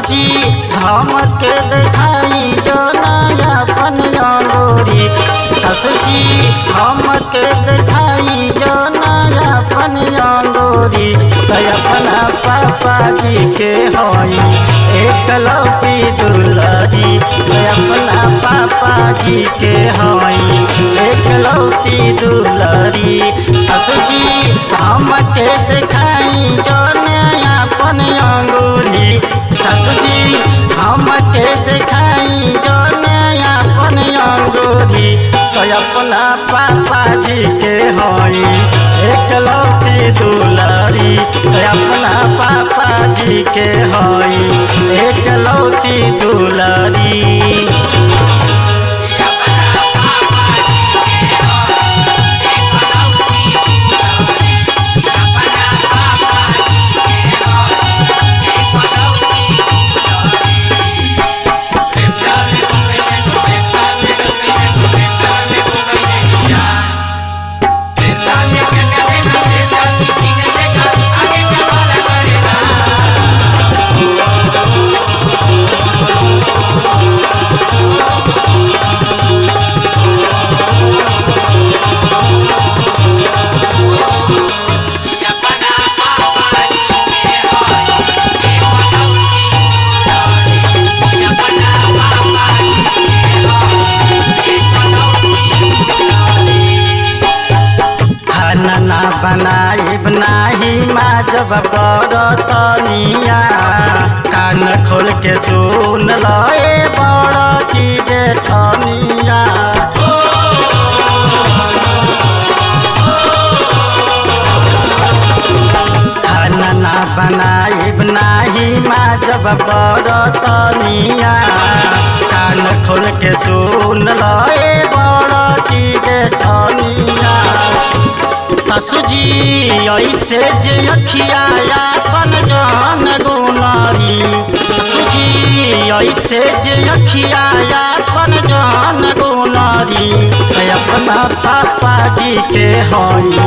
ससुजी हमके देखाई जो नया अपन अंगूरी। ससुजी हमके देखाई जो नया अपन अंगूरी। अपना पापा जी के होई एकलौती दुलारी। अपना पापा जी के होई एकलौती दुलारी। ससुजी हमके देखाई जो नया अपन अंगूरी। ससुजी हमके देखाई जो नया अपन अंगूरी। अपना पापा जी के होई एकलौती दुलारी। अपना पापा जी के होई एकलौती दुलारी। बनाइब नाही माजब बरतनिया। कान खोल के सुन लए बड़ की जेठनिया। खाना ना बनाइब नाही माजब बरतनिया। कान खोल के सुन लए बड़ की जेठनिया। ससुजी ऐसे जे अखिया अपन जान गुनारी। ससुजी ऐसे जे अखिया अपन जान गुनारी। अपना पापा जी के होई